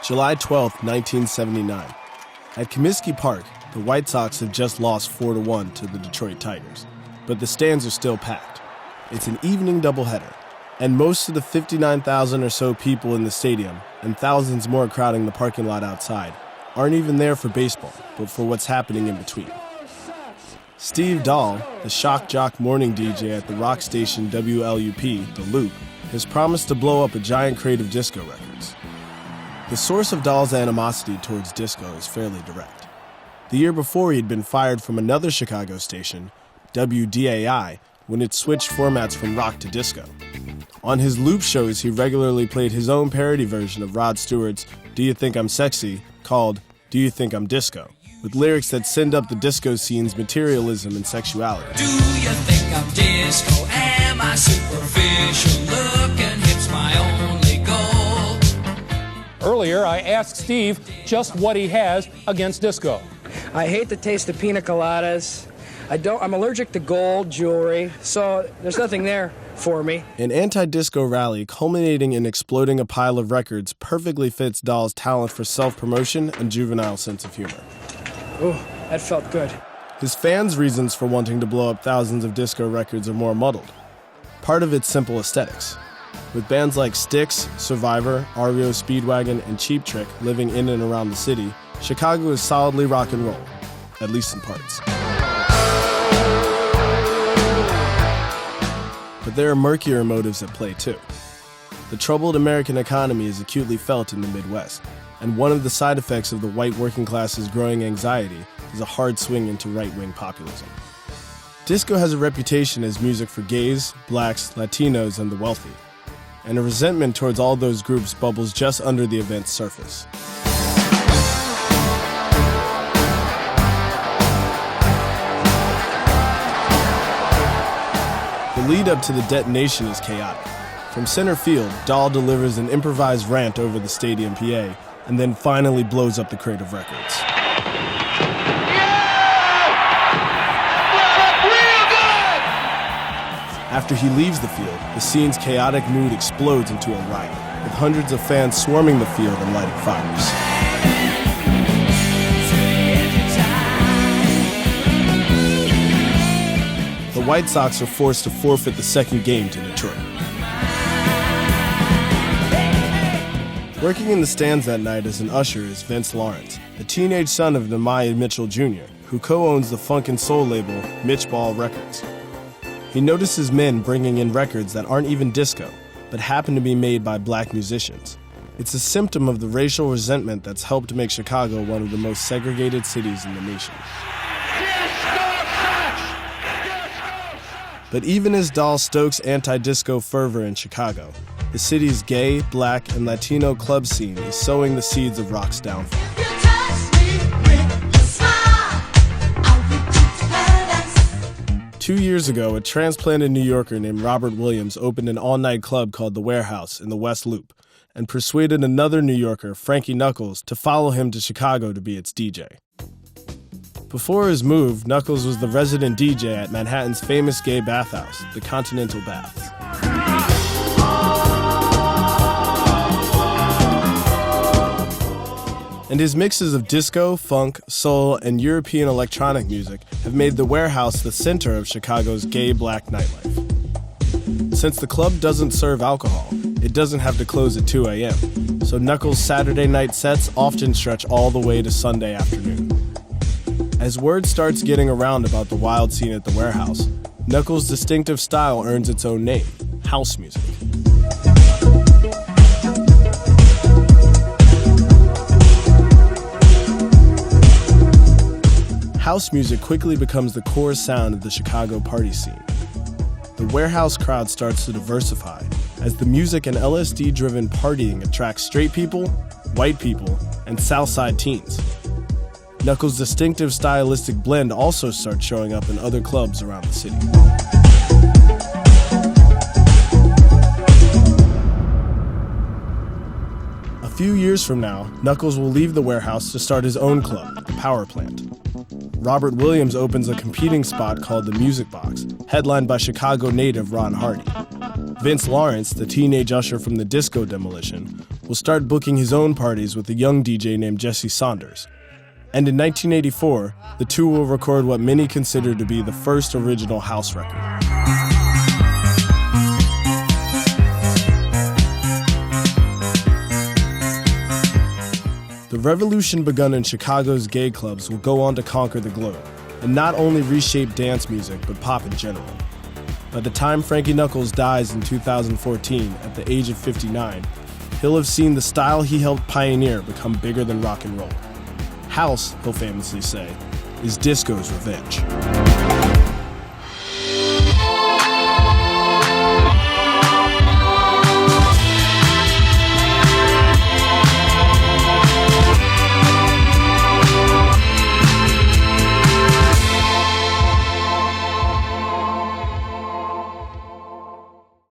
July 12, 1979. At Comiskey Park, the White Sox have just lost 4-1 to the Detroit Tigers, but the stands are still packed. It's an evening doubleheader, and most of the 59,000 or so people in the stadium, and thousands more crowding the parking lot outside, aren't even there for baseball, but for what's happening in between. Steve Dahl, the shock jock morning DJ at the rock station WLUP, The Loop, has promised to blow up a giant crate of disco records. The source of Dahl's animosity towards disco is fairly direct. The year before, he'd been fired from another Chicago station, WDAI, when it switched formats from rock to disco. On his Loop shows, he regularly played his own parody version of Rod Stewart's Do You Think I'm Sexy, called Do You Think I'm Disco, with lyrics that send up the disco scene's materialism and sexuality. Do you think I'm disco? Am I superficial? Looking hip's my only goal. Earlier, I asked Steve just what he has against disco. I hate the taste of pina coladas. I'm allergic to gold jewelry, so there's nothing there for me. An anti-disco rally culminating in exploding a pile of records perfectly fits Dahl's talent for self-promotion and juvenile sense of humor. Ooh, that felt good. His fans' reasons for wanting to blow up thousands of disco records are more muddled. Part of it's simple aesthetics. With bands like Styx, Survivor, REO Speedwagon, and Cheap Trick living in and around the city, Chicago is solidly rock and roll, at least in parts. But there are murkier motives at play too. The troubled American economy is acutely felt in the Midwest, and one of the side effects of the white working class's growing anxiety is a hard swing into right-wing populism. Disco has a reputation as music for gays, blacks, Latinos, and the wealthy, and a resentment towards all those groups bubbles just under the event's surface. The lead up to the detonation is chaotic. From center field, Dahl delivers an improvised rant over the stadium PA, and then finally blows up the crate of records. After he leaves the field, the scene's chaotic mood explodes into a riot, with hundreds of fans swarming the field and lighting fires. The White Sox are forced to forfeit the second game to Detroit. Working in the stands that night as an usher is Vince Lawrence, the teenage son of Nehemiah Mitchell Jr., who co-owns the funk and soul label Mitch Ball Records. He notices men bringing in records that aren't even disco, but happen to be made by black musicians. It's a symptom of the racial resentment that's helped make Chicago one of the most segregated cities in the nation. But even as Dahl stokes anti-disco fervor in Chicago, the city's gay, black, and Latino club scene is sowing the seeds of rock's downfall. 2 years ago, a transplanted New Yorker named Robert Williams opened an all-night club called The Warehouse in the West Loop and persuaded another New Yorker, Frankie Knuckles, to follow him to Chicago to be its DJ. Before his move, Knuckles was the resident DJ at Manhattan's famous gay bathhouse, the Continental Baths. And his mixes of disco, funk, soul, and European electronic music have made the Warehouse the center of Chicago's gay black nightlife. Since the club doesn't serve alcohol, it doesn't have to close at 2 a.m., so Knuckles' Saturday night sets often stretch all the way to Sunday afternoon. As word starts getting around about the wild scene at the Warehouse, Knuckles' distinctive style earns its own name, house music. House music quickly becomes the core sound of the Chicago party scene. The Warehouse crowd starts to diversify as the music and LSD-driven partying attracts straight people, white people, and Southside teens. Knuckles' distinctive stylistic blend also starts showing up in other clubs around the city. A few years from now, Knuckles will leave the Warehouse to start his own club, the Power Plant. Robert Williams opens a competing spot called the Music Box, headlined by Chicago native Ron Hardy. Vince Lawrence, the teenage usher from the Disco Demolition, will start booking his own parties with a young DJ named Jesse Saunders. And in 1984, the two will record what many consider to be the first original house record. The revolution begun in Chicago's gay clubs will go on to conquer the globe, and not only reshape dance music, but pop in general. By the time Frankie Knuckles dies in 2014 at the age of 59, he'll have seen the style he helped pioneer become bigger than rock and roll. House, he'll famously say, is disco's revenge.